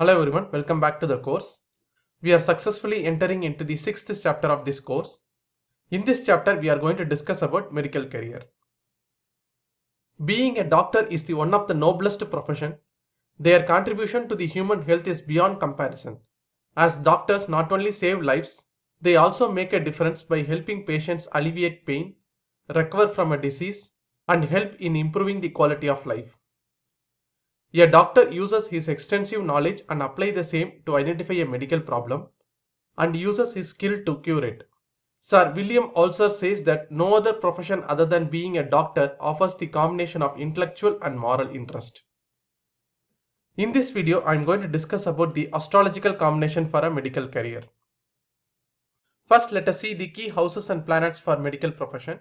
Hello everyone, welcome back to the course. We are successfully entering into the 6th chapter of this course. In this chapter, we are going to discuss about medical career. Being a doctor is the one of the noblest profession. Their contribution to the human health is beyond comparison. As doctors not only save lives, they also make a difference by helping patients alleviate pain, recover from a disease, and help in improving the quality of life. A doctor uses his extensive knowledge and apply the same to identify a medical problem and uses his skill to cure it. Sir William Alser says that no other profession other than being a doctor offers the combination of intellectual and moral interest. In this video, I am going to discuss about the astrological combination for a medical career. First, let us see the key houses and planets for medical profession.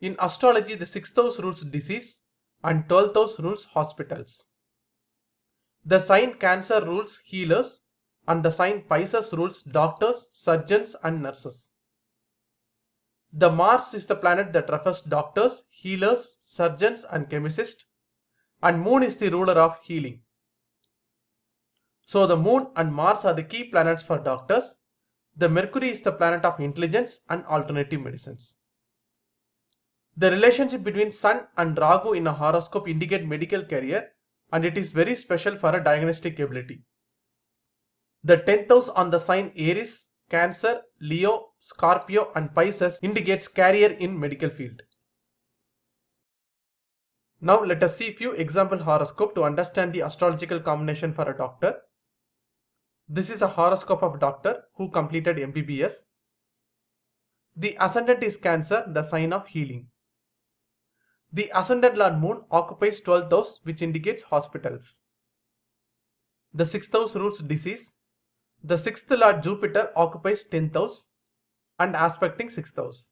In astrology, the 6th house rules disease and 12th house rules hospitals. The sign Cancer rules healers and the sign Pisces rules doctors, surgeons and nurses. The Mars is the planet that refers doctors, healers, surgeons and chemists, and Moon is the ruler of healing. So the Moon and Mars are the key planets for doctors. The Mercury is the planet of intelligence and alternative medicines. The relationship between Sun and Rahu in a horoscope indicate medical career, and it is very special for a diagnostic ability. The 10th house on the sign Aries, Cancer, Leo, Scorpio and Pisces indicates career in medical field. Now let us see few example horoscope to understand the astrological combination for a doctor. This is a horoscope of doctor who completed MBBS. The ascendant is Cancer, the sign of healing. The ascendant Lord Moon occupies 12th house, which indicates hospitals. The 6th house rules disease. The 6th Lord Jupiter occupies 10th house and aspecting 6th house.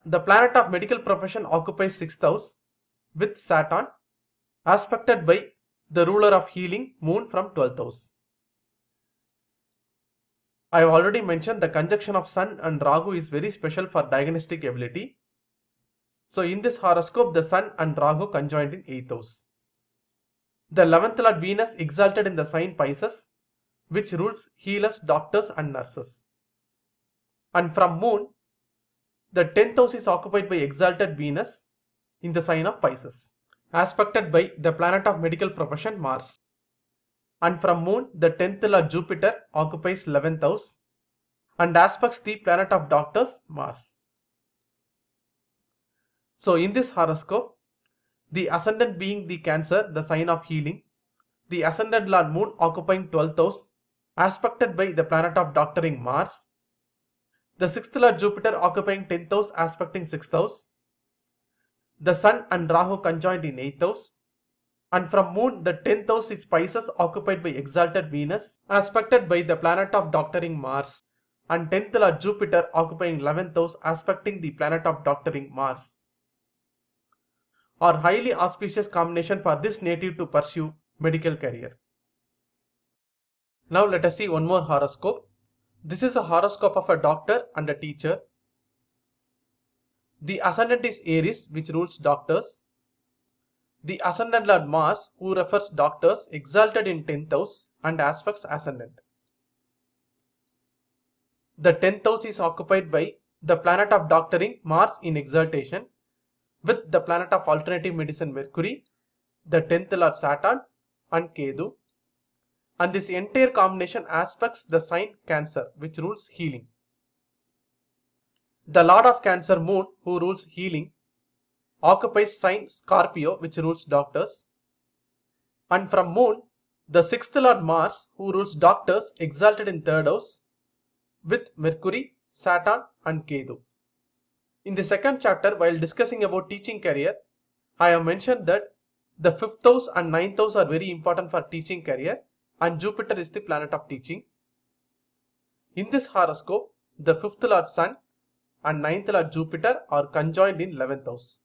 The planet of medical profession occupies 6th house with Saturn, aspected by the ruler of healing, Moon, from 12th house. I have already mentioned the conjunction of Sun and Rahu is very special for diagnostic ability. So in this horoscope, the Sun and Rahu conjoined in 8th house. The 11th Lord Venus exalted in the sign Pisces, which rules healers, doctors and nurses. And from Moon, the 10th house is occupied by exalted Venus in the sign of Pisces, aspected by the planet of medical profession, Mars. And from Moon, the 10th Lord Jupiter occupies 11th house and aspects the planet of doctors, Mars. So in this horoscope, the ascendant being the Cancer, the sign of healing, the ascendant Lord Moon occupying 12th house, aspected by the planet of doctoring, Mars, the 6th Lord Jupiter occupying 10th house, aspecting 6th house, the Sun and Rahu conjoined in 8th house, and from Moon, the 10th house is Pisces occupied by exalted Venus, aspected by the planet of doctoring, Mars, and 10th Lord Jupiter occupying 11th house, aspecting the planet of doctoring, Mars, are highly auspicious combination for this native to pursue medical career. Now let us see one more horoscope. This is a horoscope of a doctor and a teacher. The ascendant is Aries, which rules doctors. The ascendant Lord Mars, who refers doctors, exalted in 10th house and aspects ascendant. The 10th house is occupied by the planet of doctoring, Mars, in exaltation, with the planet of alternative medicine, Mercury, the 10th Lord Saturn and Ketu. And this entire combination aspects the sign Cancer, which rules healing. The Lord of Cancer, Moon, who rules healing, occupies sign Scorpio, which rules doctors. And from Moon, the 6th Lord Mars, who rules doctors, exalted in 3rd house, with Mercury, Saturn and Ketu. In the second chapter, while discussing about teaching career, I have mentioned that the 5th house and 9th house are very important for teaching career, and Jupiter is the planet of teaching. In this horoscope, the 5th Lord Sun and 9th Lord Jupiter are conjoined in 11th house,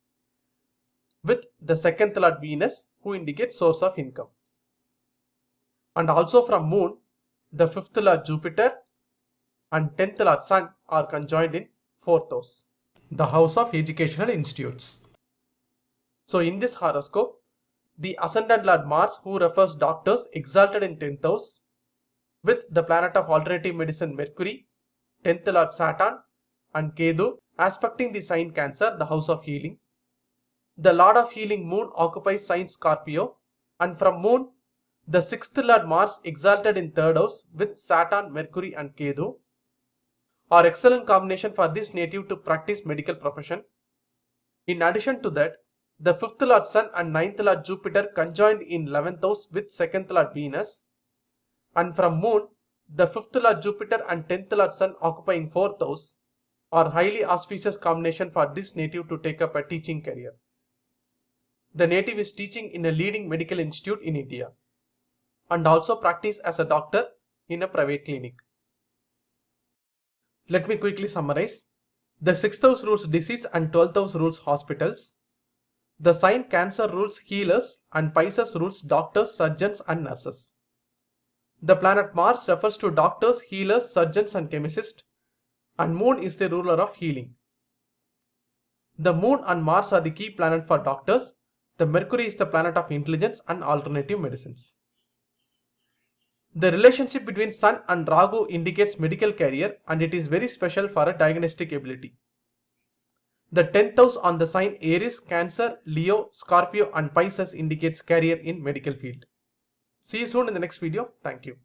with the 2nd Lord Venus, who indicates source of income. And also from Moon, the 5th Lord Jupiter and 10th Lord Sun are conjoined in 4th house, the house of educational institutes. So in this horoscope, the ascendant Lord Mars, who refers doctors, exalted in 10th house, with the planet of alternative medicine Mercury, 10th Lord Saturn, and Ketu aspecting the sign Cancer, the house of healing. The Lord of healing Moon occupies sign Scorpio, and from Moon, the 6th Lord Mars exalted in 3rd house with Saturn, Mercury, and Ketu are excellent combination for this native to practice medical profession. In addition to that, the 5th Lord Sun and 9th Lord Jupiter conjoined in 11th house with 2nd Lord Venus, and from Moon, the 5th Lord Jupiter and 10th Lord Sun occupying 4th house are highly auspicious combination for this native to take up a teaching career. The native is teaching in a leading medical institute in India and also practice as a doctor in a private clinic. Let me quickly summarize. The 6th house rules disease and 12th house rules hospitals. The sign Cancer rules healers and Pisces rules doctors, surgeons and nurses. The planet Mars refers to doctors, healers, surgeons and chemists, and Moon is the ruler of healing. The Moon and Mars are the key planet for doctors. The Mercury is the planet of intelligence and alternative medicines. The relationship between Sun and Rahu indicates medical career, and it is very special for a diagnostic ability. The 10th house on the sign Aries, Cancer, Leo, Scorpio and Pisces indicates career in medical field. See you soon in the next video. Thank you.